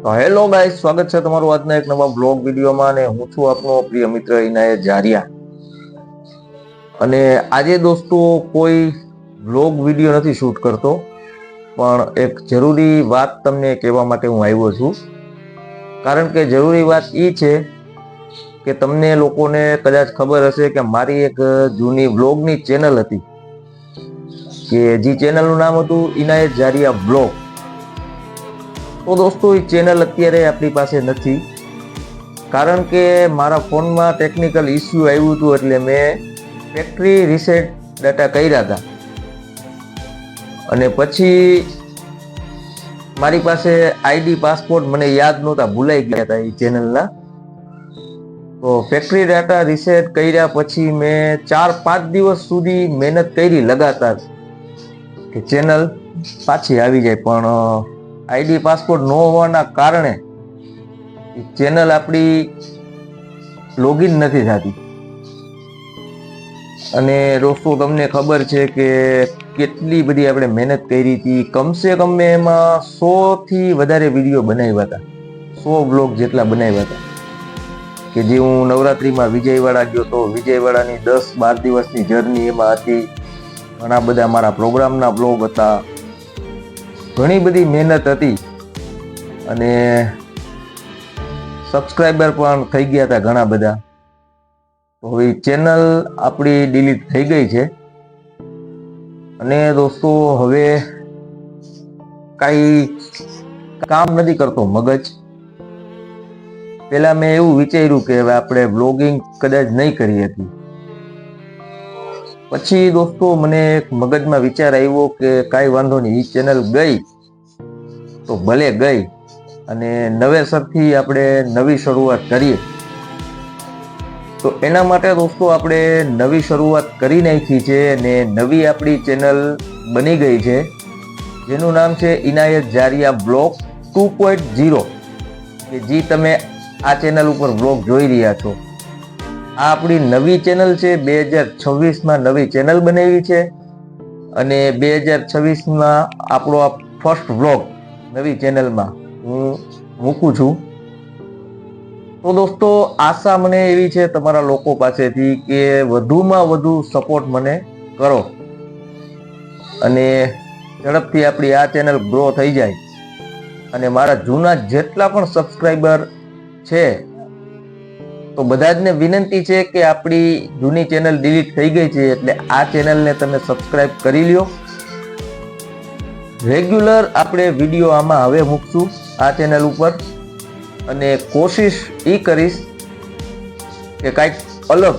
તો hello guys, સ્વાગત છે તમારું આજના એક નવા બ્લોગ વિડીયોમાં અને હું છું આપનો પ્રિય મિત્ર ઇનાયત જારિયા। અને આજે દોસ્તો કોઈ બ્લોગ વિડીયો નથી શૂટ કરતો, પણ એક જરૂરી વાત તમને કહેવા માટે હું આવ્યો છું। કારણ કે જરૂરી વાત એ છે કે તમને લોકોને કદાચ ખબર હશે કે મારી એક જૂની બ્લોગની ચેનલ હતી કે જે ચેનલનું નામ હતું ઇનાયત જારિયા બ્લોગ। તો દોસ્તો એ ચેનલ અત્યારે આપણી પાસે નથી, કારણ કે મારા ફોનમાં ટેકનિકલ ઇસ્યુ આવ્યું હતું, એટલે મેં ફેક્ટરી રીસેટ ડાટા કર્યા હતા અને પછી મારી પાસે આઈડી પાસપોર્ટ મને યાદ નહોતા, ભૂલાઈ ગયા હતા એ ચેનલના। તો ફેક્ટરી ડાટા રીસેટ કર્યા પછી મેં 4-5 દિવસ સુધી મહેનત કરી લગાતાર કે ચેનલ પાછી આવી જાય, પણ આઈડી પાસપોર્ટ ન હોવાના કારણે ચેનલ આપણી લોગિન નથી થતી। અને દોસ્તો તમને ખબર છે કે કેટલી બધી આપણે મહેનત કરી હતી। કમસે કમ મેં એમાં 100 થી વધારે વિડીયો બનાવ્યા હતા, 100 બ્લોગ જેટલા બનાવ્યા હતા। કે જે હું નવરાત્રીમાં વિજયવાડા ગયો તો વિજયવાડાની 10-12 દિવસની જર્ની એમાં હતી। ઘણા બધા મારા પ્રોગ્રામના બ્લોગ હતા, ઘણી બધી મહેનત હતી અને સબસ્ક્રાઈબર પણ થઈ ગયા હતા ઘણા બધા। તો હવે ચેનલ આપણી ડિલીટ થઈ ગઈ છે અને દોસ્તો હવે કાંઈ કામ નથી કરતો મગજ। પેલા મેં એવું વિચાર્યું કે હવે આપણે બ્લોગિંગ કદાચ નહીં કરી હતી, પછી દોસ્તો મને એક મગજમાં વિચાર આવ્યો કે કાંઈ વાંધો નહીં, એ ચેનલ ગઈ તો ભલે ગઈ અને નવેસરથી આપણે નવી શરૂઆત કરીએ। તો એના માટે દોસ્તો આપણે નવી શરૂઆત કરી નાખી છે અને નવી આપણી ચેનલ બની ગઈ છે, જેનું નામ છે ઇનાયત જારિયા બ્લોગ 2.0, કે જે તમે આ ચેનલ ઉપર બ્લોગ જોઈ રહ્યા છો। આ આપણી નવી ચેનલ છે, 2026માં નવી ચેનલ બનાવી છે અને 2026માં આપણો આ ફર્સ્ટ બ્લોગ નવી ચેનલમાં હું મૂકું છું। તો દોસ્તો આશા મને એવી છે તમારા લોકો પાસેથી કે વધુમાં વધુ સપોર્ટ મને કરો અને ઝડપથી આપણી આ ચેનલ ગ્રો થઈ જાય। અને મારા જૂના જેટલા પણ સબસ્ક્રાઈબર છે તો બધા જને વિનંતી છે કે આપણી જૂની ચેનલ ડિલીટ થઈ ગઈ છે, એટલે આ ચેનલને તમે સબસ્ક્રાઈબ કરી લ્યો। રેગ્યુલર આપણે વિડીયો આમાં હવે મૂકશું આ ચેનલ ઉપર, અને કોશિશ એ કરીશ કે કાંઈક અલગ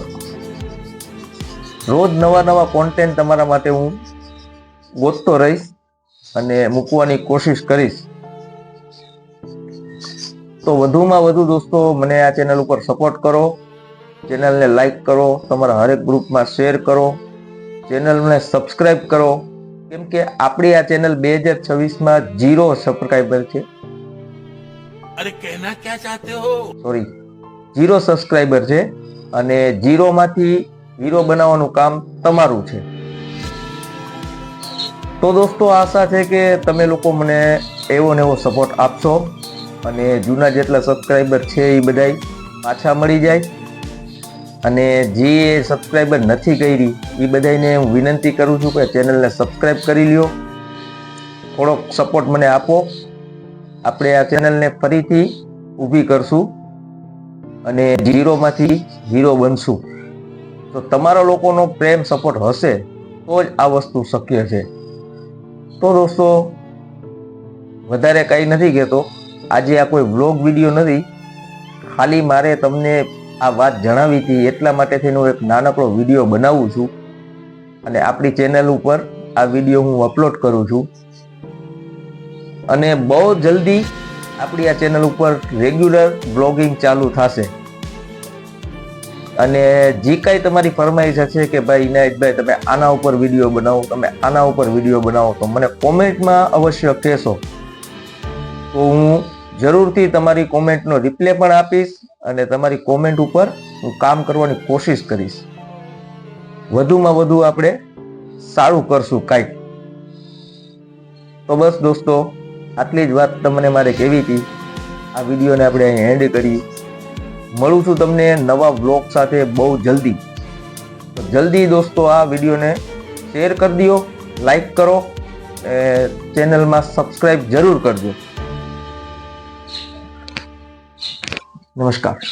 રોજ નવા કોન્ટેન્ટ તમારા માટે હું ગોતતો રહીશ અને મૂકવાની કોશિશ કરીશ। તો વધુમાં વધુ દોસ્તો મને આ ચેનલ ઉપર સપોર્ટ કરો, ચેનલને લાઈક કરો, તમારા હરેક ગ્રુપમાં શેર કરો, ચેનલને સબસ્ક્રાઈબ કરો, કેમ કે આપણી આ ચેનલ 2026માં 0 સબસ્ક્રાઈબર છે। अरे कहना क्या चाहते हो? સોરી, 0 સબસ્ક્રાઈબર છે અને 0 માંથી હીરો બનાવવાનું કામ તમારું છે। તો દોસ્તો આશા છે કે તમે લોકો મને એવો ને એવો સપોર્ટ આપશો અને જૂના જેટલા સબસ્ક્રાઈબર છે એ બધાય પાછા મળી જાય। અને જે સબસ્ક્રાઈબર નથી કરી એ બધાને હું વિનંતી કરું છું કે ચેનલને સબસ્ક્રાઈબ કરી લ્યો, થોડોક સપોર્ટ મને આપો, આપણે આ ચેનલને ફરીથી ઊભી કરશું અને 0માંથી હીરો બનશું। તો તમારા લોકોનો પ્રેમ સપોર્ટ હશે તો જ આ વસ્તુ શક્ય છે। તો દોસ્તો વધારે કાંઈ નથી કહેતો, આજે આ કોઈ વ્લોગ વિડીયો નથી, ખાલી મારે તમને આ વાત જણાવી હતી એટલા માટે થઈને હું એક નાનકડો વિડીયો બનાવું છું અને આપણી ચેનલ ઉપર આ વિડીયો હું અપલોડ કરું છું। અને બહુ જલ્દી આપણી આ ચેનલ ઉપર રેગ્યુલર બ્લોગિંગ ચાલુ થશે। અને જે કાંઈ તમારી ફરમાઈશ હશે કે ભાઈ ઇનાયતભાઈ તમે આના ઉપર વિડીયો બનાવો, તમે આના ઉપર વિડીયો બનાવો, તો મને કોમેન્ટમાં અવશ્ય કહેશો, તો હું જરૂરથી તમારી કોમેન્ટનો રિપ્લે પણ આપીશ અને તમારી કોમેન્ટ ઉપર હું કામ કરવાની કોશિશ કરીશ। વધુમાં વધુ આપણે સારું કરશું કાંઈક। તો બસ દોસ્તો આટલી જ વાત તમને મારે કહેવી હતી। આ વિડીયોને આપણે અહીં એન્ડ કરી. મળું છું તમને નવા વ્લોગ સાથે બહુ જલ્દી. તો જલ્દી દોસ્તો આ વિડીયોને શેર કરી દો, લાઈક કરો, ચેનલમાં સબસ્ક્રાઇબ જરૂર કરજો. નમસ્કાર.